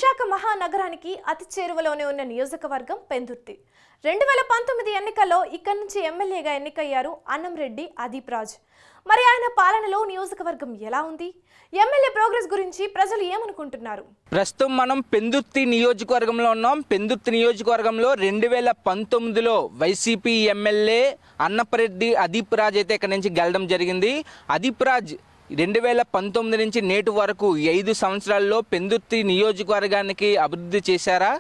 విశాఖ మహానగరానికి అతి చేరువలోనే ఉన్న నియోజకవర్గం పెందుర్తి. 2019 ఎన్నికల్లో ఇక్కడి నుంచి ఎమ్మెల్యేగా ఎన్నికయ్యారు అన్నంరెడ్డి అదీప్ రాజ్. మరి ఆయన పాలనలో నియోజకవర్గం ఎలా ఉంది? ఎమ్మెల్యే ప్రోగ్రెస్ గురించి ప్రజలు ఏమనుకుంటున్నారు? ప్రస్తుతం మనం పెందుర్తి నియోజకవర్గంలో ఉన్నాం. పెందుర్తి నియోజకవర్గంలో 2019లో వైసీపీ ఎమ్మెల్యే అన్నపరెడ్డి అదీప్ రాజ్ అయితే ఇక్కడ నుంచి గెలడం జరిగింది. అదీప్ రాజ్ 2019 నుంచి నేటి వరకు 5 సంవత్సరాల్లో పెందుర్తి నియోజకవర్గానికి అభివృద్ధి చేశారా?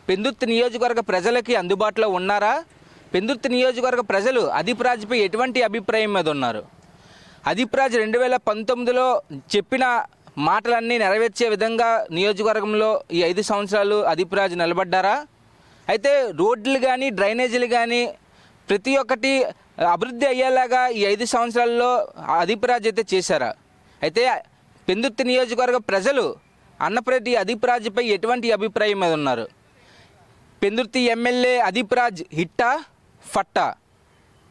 పెందుర్తి నియోజకవర్గ ప్రజలకి అందుబాటులో ఉన్నారా? పెందుర్తి నియోజకవర్గ ప్రజలు అదీప్ రాజ్పై ఎటువంటి అభిప్రాయం మీద ఉన్నారు? అదీప్ రాజ్ 2019లో చెప్పిన మాటలన్నీ నెరవేర్చే విధంగా నియోజకవర్గంలో ఈ 5 సంవత్సరాలు అదీప్ రాజ్ నిలబడ్డారా? అయితే రోడ్లు కానీ డ్రైనేజీలు కానీ ప్రతి ఒక్కటి అభివృద్ధి అయ్యేలాగా ఈ 5 సంవత్సరాల్లో అదీప్ రాజ్ అయితే చేశారా? అయితే పెందుర్తి నియోజకవర్గ ప్రజలు అన్నపరెడ్డి అదీప్ రాజ్పై ఎటువంటి అభిప్రాయం మీద ఉన్నారు? పెందుర్తి ఎమ్మెల్యే అదీప్ రాజ్ హిట్టా ఫట్టా?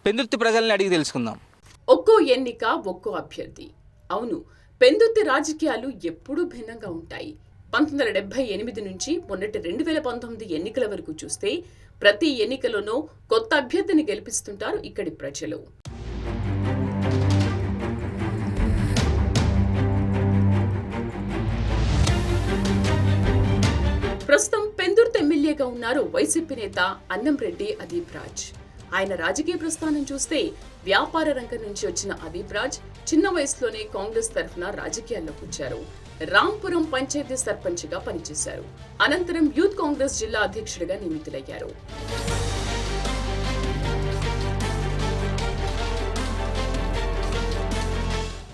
పెందుర్తి ప్రజల్ని అడిగి తెలుసుకుందాం. ఒక్కో ఎన్నిక ఒక్కో అభ్యర్థి. అవును, పెందుర్తి రాజకీయాలు ఎప్పుడూ భిన్నంగా ఉంటాయి. 1978 నుంచి మొన్నటి 2019 ఎన్నికల వరకు చూస్తే ప్రతి ఎన్నికలోనూ కొత్త అభ్యర్థిని గెలిపిస్తుంటారు ఇక్కడి ప్రజలు. ప్రస్తుతం పెందుర్తి ఎమ్మెల్యేగా ఉన్నారు వైసీపీ నేత అన్నంరెడ్డి అదీప్ రాజ్. ఆయన రాజకీయ ప్రస్థానం చూస్తే వ్యాపార రంగం నుంచి వచ్చిన అదీప్ రాజ్ చిన్న వయసులోనే కాంగ్రెస్ తరఫున రాజకీయాల్లోకి వచ్చారు. రాంపురం పంచాయతీ సర్పంచ్గా పనిచేశారు. అనంతరం యూత్ కాంగ్రెస్ జిల్లా అధ్యక్షుడిగా నియమితులయ్యారు.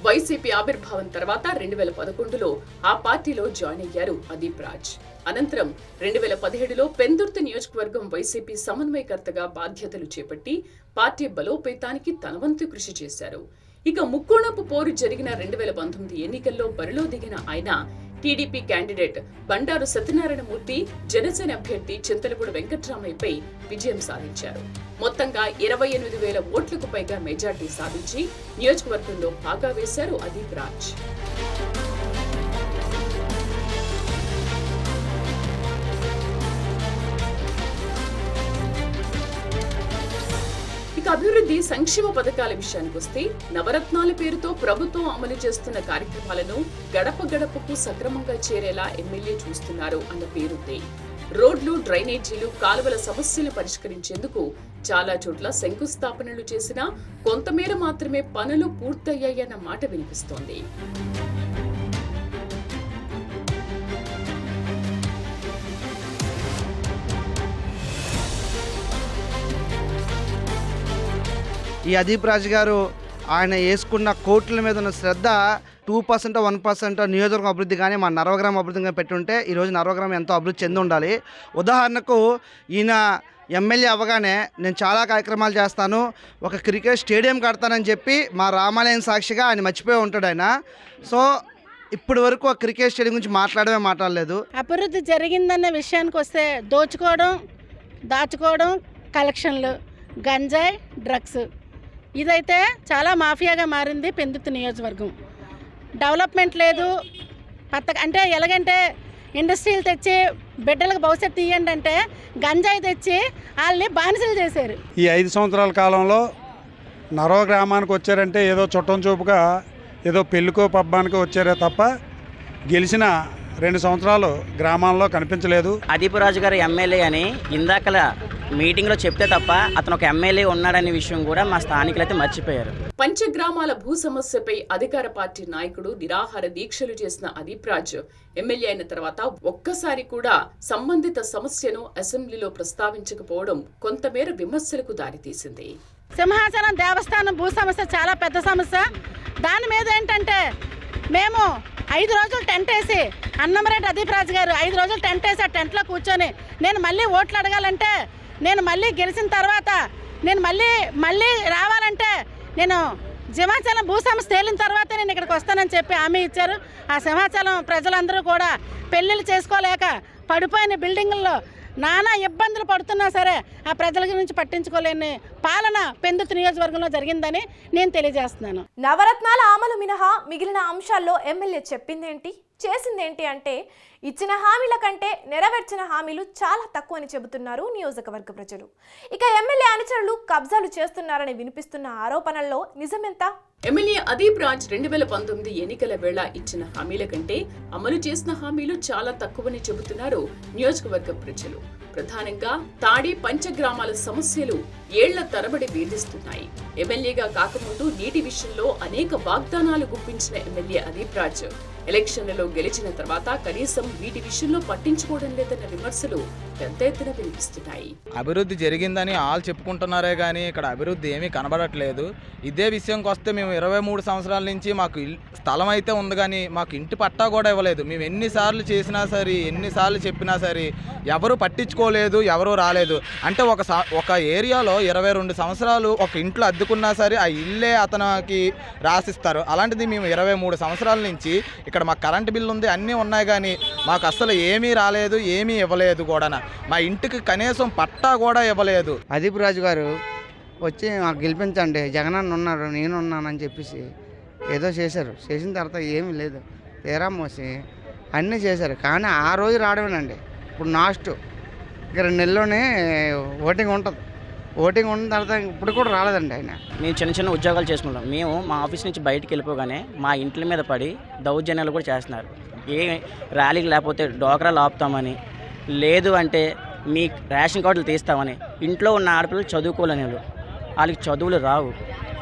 వైసీపీ ఆవిర్భావం తర్వాత 2011లో ఆ పార్టీలో జాయిన్ అయ్యారు అదీప్ రాజ్. అనంతరం 2017లో పెందుర్తి నియోజకవర్గం వైసీపీ సమన్వయకర్తగా బాధ్యతలు చేపట్టి పార్టీ బలోపేతానికి తన వంతు కృషి చేశారు. ఇక ముక్కోణపు పోరు జరిగిన 2019 ఎన్నికల్లో బరిలో దిగిన ఆయన టీడీపీ క్యాండిడేట్ బండారు సత్యనారాయణమూర్తి, జనసేన అభ్యర్థి చింతలపూడి వెంకట్రామయ్యపై విజయం సాధించారు. మొత్తంగా 28,000 ఓట్లకు పైగా మెజార్టీ సాధించి నియోజకవర్గంలో బాగా వేశారు అదీప్ రాజ్. అభివృద్ధి సంక్షేమ పథకాల విషయానికి వస్తే నవరత్నాల పేరుతో ప్రభుత్వం అమలు చేస్తున్న కార్యక్రమాలను గడప గడపకు సక్రమంగా చేరేలా ఎమ్మెల్యే చూస్తున్నారు అన్న పేరుంది. రోడ్లు, డ్రైనేజీలు, కాలువల సమస్యలను పరిష్కరించేందుకు చాలా చోట్ల శంకుస్థాపనలు చేసినా కొంతమేర మాత్రమే పనులు పూర్తయ్యాయన్న మాట వినిపిస్తోంది. ఈ అదీప్ రాజ్ గారు ఆయన వేసుకున్న కోట్ల మీద ఉన్న శ్రద్ధ 2% 1% నియోజకవర్గం అభివృద్ధి కానీ మా నర్వగ్రామ అభివృద్ధి కానీ పెట్టుంటే ఈరోజు నర్వగ్రామం ఎంతో అభివృద్ధి చెంది ఉండాలి. ఉదాహరణకు ఈయన ఎమ్మెల్యే అవ్వగానే నేను చాలా కార్యక్రమాలు చేస్తాను, ఒక క్రికెట్ స్టేడియం కడతానని చెప్పి మా రామాలయం సాక్షిగా ఆయన మర్చిపోయి ఉంటాడు ఆయన. సో ఇప్పటి వరకు ఆ క్రికెట్ స్టేడియం గురించి మాట్లాడలేదు. అభివృద్ధి జరిగిందన్న విషయానికి వస్తే దోచుకోవడం, దాచుకోవడం, కలెక్షన్లు, గంజాయి, డ్రగ్స్, ఇదైతే చాలా మాఫియాగా మారింది పెందుర్తి నియోజకవర్గం. డెవలప్మెంట్ లేదు. అంటే ఎలాగంటే ఇండస్ట్రీలు తెచ్చి బిడ్డలకు భవిష్యత్తు ఇవ్వండి అంటే గంజాయి తెచ్చి వాళ్ళని బానిసలు చేశారు. ఈ 5 సంవత్సరాల కాలంలో నరవ గ్రామానికి వచ్చారంటే ఏదో చుట్టం చూపుగా ఏదో పెళ్ళికో పబ్బానికో వచ్చారే తప్ప గెలిచిన 2 సంవత్సరాలు గ్రామాల్లో కనిపించలేదు. అదీప్ రాజ్ గారు ఎమ్మెల్యే అని ఇందాకల మీటింగ్లో చెప్తే తప్ప అతను ఒక ఎమ్మెల్యే ఉన్నాడనే విషయం కూడా మా స్థానికులైతే మర్చిపోయారు. పంచగ్రామాల భూ సమస్యపై అధికార పార్టీ నాయకుడు నిరాహార దీక్షలు చేసిన అదీప్ రాజ్ ఎమ్మెల్యే అయిన తర్వాత ఒక్కసారి కూడా సంబంధిత సమస్యను అసెంబ్లీలో ప్రస్తావించకపోవడం కొంతమేర విమర్శలకు దారితీసింది. సింహాచలం దేవస్థానం భూ సమస్య చాలా పెద్ద సమస్య. దాని మీద ఏంటంటే మేము 5 రోజులు టెంట్ వేసి అన్నంరెడ్డి అదీప్ రాజ్ గారు 5 రోజులు టెంట్ వేసి ఆ టెంట్లో కూర్చొని నేను మళ్ళీ ఓట్లు అడగాలంటే, నేను మళ్ళీ గెలిచిన తర్వాత నేను మళ్ళీ రావాలంటే నేను సింహాచలం భూ సమస్య తేలిన తర్వాత నేను ఇక్కడికి వస్తానని చెప్పి హామీ ఇచ్చారు. ఆ సింహాచలం ప్రజలందరూ కూడా పెళ్ళిళ్ళు చేసుకోలేక పడిపోయిన బిల్డింగుల్లో నానా ఇబ్బందులు పడుతున్నా సరే ఆ ప్రజల గురించి పట్టించుకోలేని పాలన పెందుర్తి నియోజకవర్గంలో జరిగిందని నేను తెలియజేస్తున్నాను. నవరత్నాల అమలు మినహా మిగిలిన అంశాల్లో ఎమ్మెల్యే చెప్పిందేంటి? చేసిందేంటి అంటే ఇచ్చిన హామీల కంటే నెరవేర్చిన హామీలు చాలా తక్కువని చెబుతున్నారు నియోజకవర్గ ప్రజలు. ఇక ఎమ్మెల్యే అనుచరులు కబ్జాలు చేస్తున్నారని వినిపిస్తున్న ఆరోపణల్లో నిజమెంత? ఎమ్మెల్యే అదీప్ రాజ్ 2019 ఎన్నికల వేళ ఇచ్చిన హామీల కంటే అమలు చేసిన హామీలు చాలా తక్కువని చెబుతున్నారు నియోజకవర్గ ప్రజలు. ప్రధానంగా తాడి పంచగ్రామాల సమస్యలు ఏళ్ల తరబడి వేధిస్తున్నాయి. ఎమ్మెల్యేగా కాకముందు నీటి విషయంలో అనేక వాగ్దానాలు గుప్పించిన ఎమ్మెల్యే అదీప్ రాజ్ ఎలక్షన్లలో గెలిచిన తర్వాత కనీసం వీటి విషయంలో పట్టించుకోవడం లేదన్న విమర్శలు పెద్ద ఎత్తున వినిపిస్తున్నాయి. అభివృద్ధి జరిగిందని వాళ్ళు చెప్పుకుంటున్నారే కానీ ఇక్కడ అభివృద్ధి ఏమీ కనబడట్లేదు. ఇదే విషయంకి వస్తే మేము 23 సంవత్సరాల నుంచి మాకు స్థలం అయితే ఉంది కానీ మాకు ఇంటి పట్టా కూడా ఇవ్వలేదు. మేము ఎన్నిసార్లు చేసినా సరే, ఎన్నిసార్లు చెప్పినా సరే ఎవరు పట్టించుకోలేదు, ఎవరు రాలేదు. అంటే ఒక ఏరియాలో 22 సంవత్సరాలు ఒక ఇంట్లో అద్దెకున్నా సరే ఆ ఇల్లే అతనికి రాసిస్తారు. అలాంటిది మేము 23 సంవత్సరాల నుంచి ఇక్కడ మాకు కరెంటు బిల్లు ఉంది, అన్నీ ఉన్నాయి కానీ మాకు అసలు ఏమీ రాలేదు, ఏమీ ఇవ్వలేదు కూడా. మా ఇంటికి కనీసం పట్టా కూడా ఇవ్వలేదు. అదీప్ రాజు గారు వచ్చి మాకు గెలిపించండి, జగనన్న ఉన్నారు, నేను ఉన్నానని చెప్పేసి ఏదో చేశారు. చేసిన తర్వాత ఏమీ లేదు, తీరా మోసి అన్నీ చేశారు. కానీ ఆ రోజు రావడమేనండి. ఇప్పుడు లాస్ట్ ఇక 2 నెలల్లోనే ఓటింగ్ ఉంటుంది. ఓటింగ్ ఉన్న తర్వాత ఇప్పుడు కూడా రాలేదండి ఆయన. మేము చిన్న చిన్న ఉద్యోగాలు చేసుకుంటాం. మేము మా ఆఫీస్ నుంచి బయటికి వెళ్ళిపోగానే మా ఇంట్ల మీద పడి దౌర్జన్యాలు కూడా చేస్తున్నారు. ఏ ర్యాలీకి లేకపోతే డోకరాలు ఆపుతామని, లేదు అంటే మీ రేషన్ కార్డులు తీస్తామని. ఇంట్లో ఉన్న ఆడపిల్లలు చదువుకోలేని వాళ్ళకి చదువులు రావు.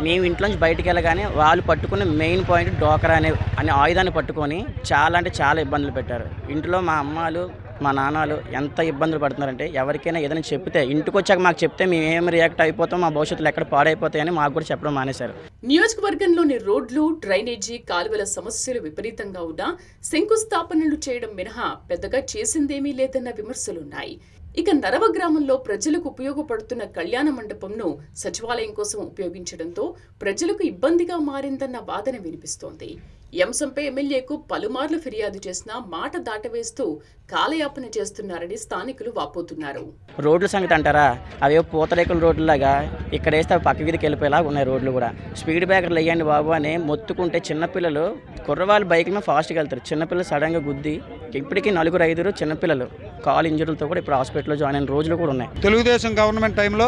మేము ఇంట్లో నుంచి బయటికి వెళ్ళగానే వాళ్ళు పట్టుకున్న మెయిన్ పాయింట్ డోకరా అనే ఆయుధాన్ని పట్టుకొని చాలా అంటే చాలా ఇబ్బందులు పెట్టారు. ఇంట్లో మా అమ్మాలు మా నాన్నలు ఎంత ఇబ్బందులు పడుతున్నారంటే ఎవరికైనా ఏదైనా చెప్తే ఇంటికి వచ్చాక మాకు చెప్తే మేము ఏం రియాక్ట్ అయిపోతాం, మా భవిష్యత్తులో ఎక్కడ పాడైపోతాయని మాకు కూడా చెప్పడం మానేశారు. నియోజకవర్గంలోని రోడ్లు, డ్రైనేజీ, కాలువల సమస్యలు విపరీతంగా ఉన్నా శంకుస్థాపనలు చేయడం మినహా పెద్దగా చేసిందేమీ లేదన్న విమర్శలున్నాయి. ఇక నరవ గ్రామంలో ప్రజలకు ఉపయోగపడుతున్న కళ్యాణ మండపంను సచివాలయం కోసం ఉపయోగించడంతో ప్రజలకు ఇబ్బందిగా మారిందన్న వాదన వినిపిస్తోంది. ఈ అంశంపై ఎమ్మెల్యేకు పలుమార్లు ఫిర్యాదు చేసినా మాట దాటవేస్తూ కాలయాపన చేస్తున్నారని స్థానికులు వాపోతున్నారు. రోడ్ల సంగతి అంటారా, అవే పూతరేకుల రోడ్లలాగా ఇక్కడ వేస్తే అవి పక్క వీధికి వెళ్ళిపోయేలాగా ఉన్నాయి రోడ్లు కూడా. స్పీడ్ బ్రేకర్లు వేయండి బాబు అని మొత్తుకుంటే చిన్నపిల్లలు, కుర్రవాళ్ళు బైక్ మీద ఫాస్ట్గా వెళ్తారు, చిన్నపిల్లలు సడన్గా గుద్ది ఇప్పటికీ 4-5 చిన్నపిల్లలు కాలు ఇంజరీలతో కూడా ఇప్పుడు హాస్పిటల్లో జాయిన్ అయిన రోజులు కూడా ఉన్నాయి. తెలుగుదేశం గవర్నమెంట్ టైంలో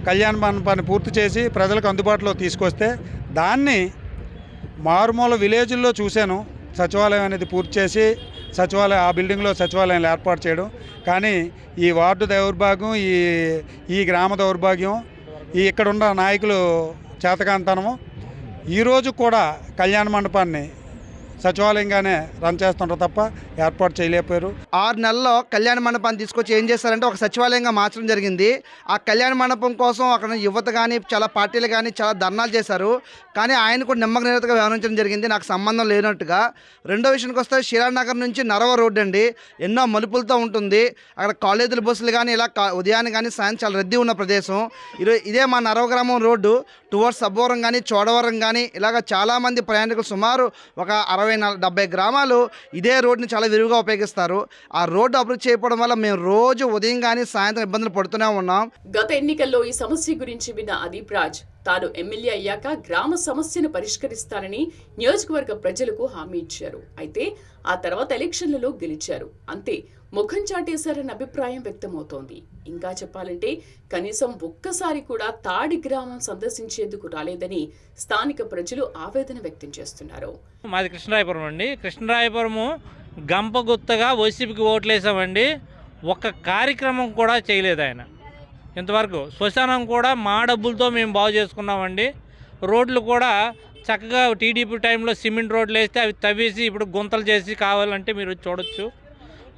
కళ్యాణ మండపాన్ని పూర్తి చేసి ప్రజలకు అందుబాటులో తీసుకొస్తే దాన్ని మారుమూల విలేజ్ల్లో చూశాను. సచివాలయం అనేది పూర్తి చేసి ఆ బిల్డింగ్లో సచివాలయాలు ఏర్పాటు చేయడం. కానీ ఈ వార్డు దౌర్భాగ్యం, ఈ గ్రామ దౌర్భాగ్యం, ఇక్కడున్న నాయకులు చేతకాంతనము ఈరోజు కూడా కళ్యాణ మండపాన్ని సచివాలయంగానే రన్ చేస్తుంటారు తప్ప ఏర్పాటు చేయలేకపోయారు. 6 నెలల్లో కళ్యాణ మండపాన్ని తీసుకొచ్చి ఏం చేస్తారంటే ఒక సచివాలయంగా మార్చడం జరిగింది. ఆ కళ్యాణ మండపం కోసం అక్కడ యువత కానీ చాలా పార్టీలు కానీ చాలా ధర్నాలు చేశారు. కానీ ఆయన కూడా నిమ్మగ్నతగా వ్యవహరించడం జరిగింది, నాకు సంబంధం లేనట్టుగా. రెండో విషయానికి వస్తే శిలానగర్ నుంచి నరవ రోడ్డు అండి, ఎన్నో మలుపులతో ఉంటుంది. అక్కడ కాలేజీల బస్సులు కానీ ఇలా ఉదయాన్నే కానీ సాయంత్రం చాలా రద్దీ ఉన్న ప్రదేశం. ఇదే మా నరవ గ్రామం రోడ్డు టువర్డ్స్ సబ్బవరం కానీ చోడవరం కానీ ఇలాగ చాలామంది ప్రయాణికులు సుమారు ఒక 60-70 గ్రామాలు ఇదే రోడ్డుని చాలా విరివిగా ఉపయోగిస్తారు. ఆ రోడ్డు అభివృద్ధి చేయకపోవడం వల్ల మేము రోజు ఉదయం కానీ సాయంత్రం ఇబ్బందులు పడుతూనే ఉన్నాం. గత ఎన్నికల్లో ఈ సమస్య గురించి విన్న అదీప్ రాజ్ తాను ఎమ్మెల్యే అయ్యాక గ్రామ సమస్యను పరిష్కరిస్తానని నియోజకవర్గ ప్రజలకు హామీ ఇచ్చారు. అయితే ఆ తర్వాత ఎలక్షన్లలో గెలిచారు, అంతే ముఖం చాటేశారన్న అభిప్రాయం వ్యక్తమవుతోంది. ఇంకా చెప్పాలంటే కనీసం ఒక్కసారి కూడా తాడి గ్రామం సందర్శించేందుకు రాలేదని స్థానిక ప్రజలు ఆవేదన వ్యక్తం చేస్తున్నారు. మాది కృష్ణరాయపురం అండి. కృష్ణరాయపురము గంపగుత్తగా వైసీపీకి ఓట్లేసామండి. ఒక్క కార్యక్రమం కూడా చేయలేదు ఆయన ఇంతవరకు. శ్మశానం కూడా మా డబ్బులతో మేము బాగు చేసుకున్నామండి. రోడ్లు కూడా చక్కగా టీడీపీ టైంలో సిమెంట్ రోడ్లు వేస్తే అవి తవ్వేసి ఇప్పుడు గుంతలు చేసి కావాలంటే మీరు చూడొచ్చు.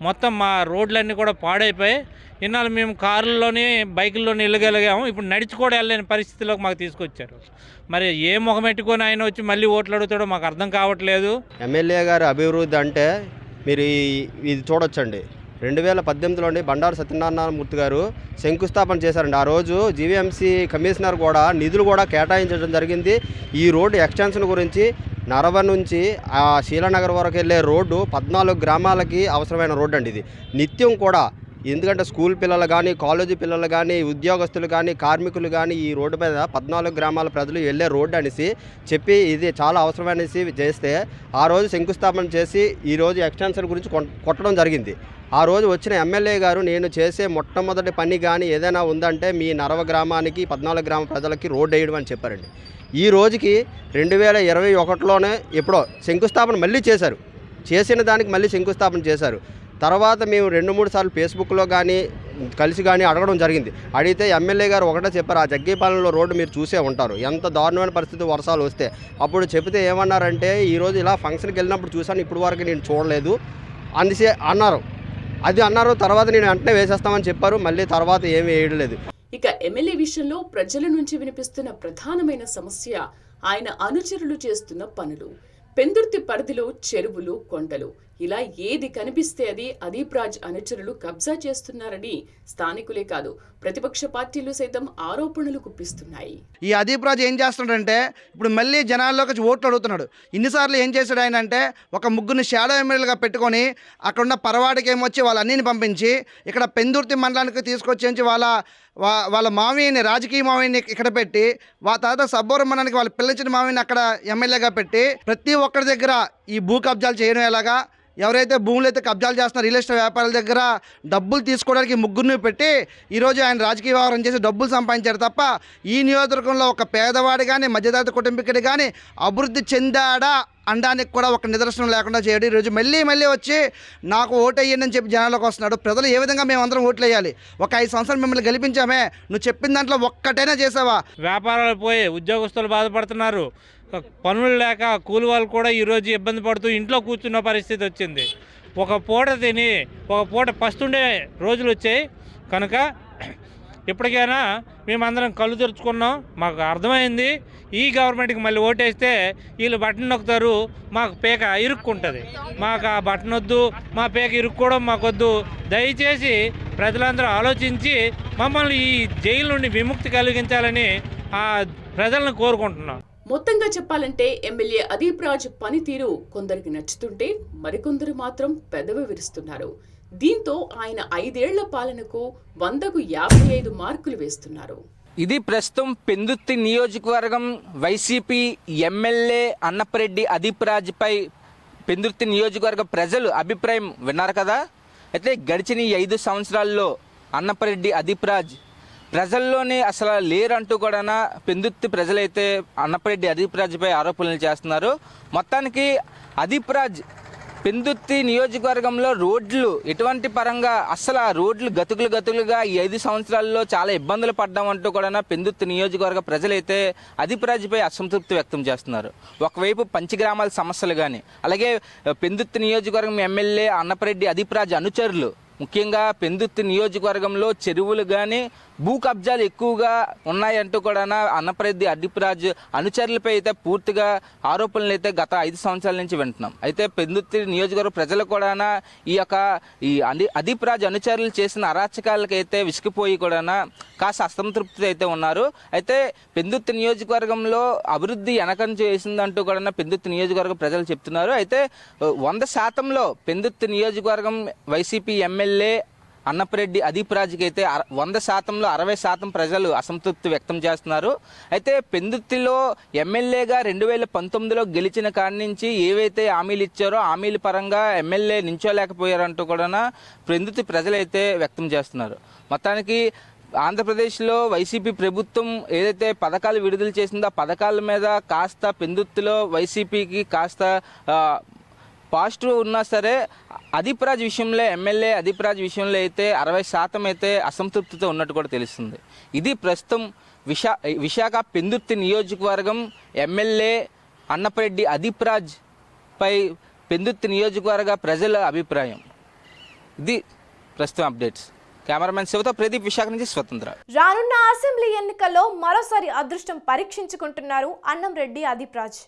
మొత్తం మా రోడ్లన్నీ కూడా పాడైపోయి ఇన్నాళ్ళు మేము కారుల్లోనే బైకుల్లోనే వెళ్ళగలిగాము, ఇప్పుడు నడిచి కూడా వెళ్ళలేని పరిస్థితిలోకి మాకు తీసుకొచ్చారు. మరి ఏ ముఖం పెట్టుకొని ఆయన వచ్చి మళ్ళీ ఓట్లు అడుగుతాడో మాకు అర్థం కావట్లేదు. ఎమ్మెల్యే గారు అభివృద్ధి అంటే మీరు ఇది చూడొచ్చండి. 2018లోని బండారు సత్యనారాయణమూర్తి గారు శంకుస్థాపన చేశారండి. ఆ రోజు జీవీఎంసీ కమిషనర్ కూడా నిధులు కూడా కేటాయించడం జరిగింది. ఈ రోడ్డు ఎక్స్టెన్షన్ గురించి నరవ నుంచి శీలానగర్ వరకు వెళ్ళే రోడ్డు 14 గ్రామాలకి అవసరమైన రోడ్డు అండి. ఇది నిత్యం కూడా ఎందుకంటే స్కూల్ పిల్లలు కానీ, కాలేజీ పిల్లలు కానీ, ఉద్యోగస్తులు కానీ, కార్మికులు కానీ ఈ రోడ్డు మీద 14 గ్రామాల ప్రజలు వెళ్ళే రోడ్డు అనేసి చెప్పి ఇది చాలా అవసరమనేసి చేస్తే ఆ రోజు శంకుస్థాపన చేసి ఈరోజు ఎక్స్టెన్షన్ గురించి కొట్టడం జరిగింది. ఆ రోజు వచ్చిన ఎమ్మెల్యే గారు నేను చేసే మొట్టమొదటి పని కానీ ఏదైనా ఉందంటే మీ నరవ గ్రామానికి 14 గ్రామ ప్రజలకి రోడ్డు వేయడం అని చెప్పారండి. ఈ రోజుకి 2021లోనే ఎప్పుడో శంకుస్థాపన మళ్ళీ చేశారు. చేసిన దానికి మళ్ళీ శంకుస్థాపన చేశారు. తర్వాత మేము 2-3 సార్లు ఫేస్బుక్లో కానీ కలిసి కానీ అడగడం జరిగింది. అడిగితే ఎమ్మెల్యే గారు ఒకటే చెప్పారు, ఆ జగ్గీపాలెంలో రోడ్డు మీరు చూసే ఉంటారు ఎంత దారుణమైన పరిస్థితి వర్షాలు వస్తే. అప్పుడు చెబితే ఏమన్నారంటే ఈరోజు ఇలా ఫంక్షన్కి వెళ్ళినప్పుడు చూశాను, ఇప్పుడు వరకు నేను చూడలేదు అనేసి అన్నారు. అది అన్నారు. తర్వాత నేను వెంటనే వేసేస్తామని చెప్పారు. మళ్ళీ తర్వాత ఏమీ వేయలేదు. ఇక ఎమ్మెల్యే విషయంలో ప్రజల నుంచి వినిపిస్తున్న ప్రధానమైన సమస్య ఆయన అనుచరులు చేస్తున్న పనులు. పెందుర్తి పరిధిలో చెరువులు, కొండలు ఇలా ఏది కనిపిస్తే అది అదీప్ రాజ్ అనుచరులు కబ్జా చేస్తున్నారని స్థానికులే కాదు ప్రతిపక్ష పార్టీలు సైతం ఆరోపణలు గుప్పిస్తున్నాయి. ఈ అదీప్ రాజ్ ఏం చేస్తున్నాడంటే ఇప్పుడు మళ్ళీ జనాల్లోకి ఓట్లు అడుగుతున్నాడు. ఇన్నిసార్లు ఏం చేశాడు ఆయన అంటే ఒక ముగ్గురిని షాడో ఎమ్మెల్యేలుగా పెట్టుకొని అక్కడున్న పరవాడికి ఏమొచ్చి వాళ్ళన్నిని పంపించి ఇక్కడ పెందుర్తి మండలానికి తీసుకొచ్చి వాళ్ళ మామయ్యని, రాజకీయ మామయ్యని ఇక్కడ పెట్టి తర్వాత సబ్బోరం మండలానికి వాళ్ళ పిల్లించిన మామయ్యని అక్కడ ఎమ్మెల్యేగా పెట్టి ప్రతి ఒక్కరి దగ్గర ఈ భూ కబ్జాలు చేయడం ఎలాగా, ఎవరైతే భూములు అయితే కబ్జాలు చేస్తున్న రియల్ ఎస్టేట్ వ్యాపారాల దగ్గర డబ్బులు తీసుకోవడానికి ముగ్గురిని పెట్టి ఈరోజు ఆయన రాజకీయ వ్యవహారం చేసి డబ్బులు సంపాదించారు తప్ప ఈ నియోజకవర్గంలో ఒక పేదవాడు కానీ, మధ్యతరగతి కుటుంబీకుడు కానీ అభివృద్ధి చెందాడా అనడానికి కూడా ఒక నిదర్శనం లేకుండా చేయడం. ఈరోజు మళ్ళీ వచ్చి నాకు ఓటు వేయండి అని చెప్పి జనాల్లోకి వస్తున్నాడు. ప్రజలు ఏ విధంగా మేమందరం ఓట్లు వేయాలి? ఒక 5 సంవత్సరాలు మిమ్మల్ని గెలిపించామే, నువ్వు చెప్పిన దాంట్లో ఒక్కటైనా చేసావా? వ్యాపారాలు పోయి ఉద్యోగస్తులు బాధపడుతున్నారు. పనులు లేక కూలి వాళ్ళు కూడా ఈరోజు ఇబ్బంది పడుతూ ఇంట్లో కూర్చున్న పరిస్థితి వచ్చింది. ఒక పూట తిని ఒక పూట పస్తుండే రోజులు వచ్చాయి. కనుక ఇప్పటికైనా మేమందరం కళ్ళు తెరుచుకున్నాం. మాకు అర్థమైంది ఈ గవర్నమెంట్కి మళ్ళీ ఓటేస్తే వీళ్ళు బటన్ నొక్కుతారు, మాకు పేక ఇరుక్కుంటుంది. మాకు ఆ బటన్ వద్దు, మా పేక ఇరుక్కోవడం మాకొద్దు. దయచేసి ప్రజలందరూ ఆలోచించి మమ్మల్ని ఈ జైలు నుండి విముక్తి కలిగించాలని ఆ ప్రజలను కోరుకుంటున్నాం. మొత్తంగా చెప్పాలంటే ఎమ్మెల్యే అదీప్ రాజ్ పనితీరు కొందరికి నచ్చుతుంటే మరికొందరు మాత్రం పెదవి విరుస్తున్నారు. దీంతో ఆయన 5 ఏళ్ల పాలనకు 100కు 55 మార్కులు వేస్తున్నారు. ఇది ప్రస్తుతం పెందుర్తి నియోజకవర్గం వైసీపీ ఎమ్మెల్యే అన్నపరెడ్డి అదీప్ రాజ్పై పెందుర్తి నియోజకవర్గ ప్రజలు అభిప్రాయం విన్నారు కదా. అయితే గడిచిన ఈ 5 సంవత్సరాల్లో అన్నపరెడ్డి అదీప్ రాజ్ ప్రజల్లోనే అసలు లేరంటూ కూడా పెందుర్తి ప్రజలైతే అన్నపరెడ్డి అదీప్ రాజ్పై ఆరోపణలు చేస్తున్నారు. మొత్తానికి అదీప్ రాజ్ పెందుర్తి నియోజకవర్గంలో రోడ్లు ఎటువంటి పరంగా అసలు ఆ రోడ్లు గతుకులుగా ఈ 5 సంవత్సరాల్లో చాలా ఇబ్బందులు పడ్డామంటూ కూడా పెందుర్తి నియోజకవర్గ ప్రజలైతే అదీప్ రాజ్పై అసంతృప్తి వ్యక్తం చేస్తున్నారు. ఒకవైపు పంచగ్రామాల సమస్యలు కానీ, అలాగే పెందుర్తి నియోజకవర్గం ఎమ్మెల్యే అన్నపరెడ్డి అదీప్ రాజ్ అనుచరులు ముఖ్యంగా పెందుర్తి నియోజకవర్గంలో చెరువులు కానీ భూ కబ్జాలు ఎక్కువగా ఉన్నాయంటూ కూడా అన్నపరెడ్డి అదీప్ రాజ్ అనుచరులపై అయితే పూర్తిగా ఆరోపణలు అయితే గత 5 సంవత్సరాల నుంచి వింటున్నాం. అయితే పెందుర్తి నియోజకవర్గ ప్రజలు కూడా ఈ అదీప్ రాజ్ అనుచరులు చేసిన అరాచకాలకైతే విసిగిపోయి కూడా కాస్త అసంతృప్తి అయితే ఉన్నారు. అయితే పెందుర్తి నియోజకవర్గంలో అభివృద్ధి వెనకంచి వేసిందంటూ కూడా పెందుర్తి నియోజకవర్గ ప్రజలు చెప్తున్నారు. అయితే 100%లో పెందుర్తి నియోజకవర్గం వైసీపీ ఎమ్మెల్యే అన్నపరెడ్డి అదీప్ రాజ్కి అయితే 100%లో 60% ప్రజలు అసంతృప్తి వ్యక్తం చేస్తున్నారు. అయితే పెందుర్తిలో ఎమ్మెల్యేగా 2019లో గెలిచిన కాడి నుంచి ఏవైతే హామీలు ఇచ్చారో హామీల పరంగా ఎమ్మెల్యే నించోలేకపోయారంటూ కూడా పెందుర్తి ప్రజలైతే వ్యక్తం చేస్తున్నారు. మొత్తానికి ఆంధ్రప్రదేశ్లో వైసీపీ ప్రభుత్వం ఏదైతే పథకాలు విడుదల చేసిందో ఆ పథకాల మీద కాస్త పెందుర్తిలో వైసీపీకి కాస్త పాజిటివ్ ఉన్నా సరే అదీప్ రాజ్ విషయంలో ఎమ్మెల్యే అదీప్ రాజ్ విషయంలో అయితే 60% అయితే అసంతృప్తితో ఉన్నట్టు కూడా తెలుస్తుంది. ఇది ప్రస్తుతం విశాఖ పెందుర్తి నియోజకవర్గం ఎమ్మెల్యే అన్నపరెడ్డి అదీప్ రాజ్ పై పెందుర్తి నియోజకవర్గ ప్రజల అభిప్రాయం. ఇది ప్రస్తుతం అప్డేట్స్. కెమెరామెన్ శివతో ప్రదీప్, విశాఖ నుంచి స్వతంత్ర. రానున్న అసెంబ్లీ ఎన్నికల్లో మరోసారి అదృష్టం పరీక్షించుకుంటున్నారు అన్నంరెడ్డి అదీప్ రాజ్.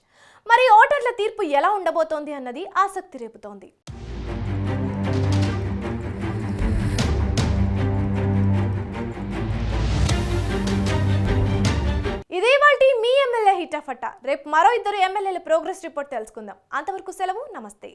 మరి ఓటర్ల తీర్పు ఎలా ఉండబోతోంది అన్నది ఆసక్తి రేపుతోంది. ఇదే వాటి మీ ఎమ్మెల్యే హిటాఫటా. రేపు మరో 2 ఎమ్మెల్యేల ప్రోగ్రెస్ రిపోర్ట్ తెలుసుకుందాం. అంతవరకు సెలవు, నమస్తే.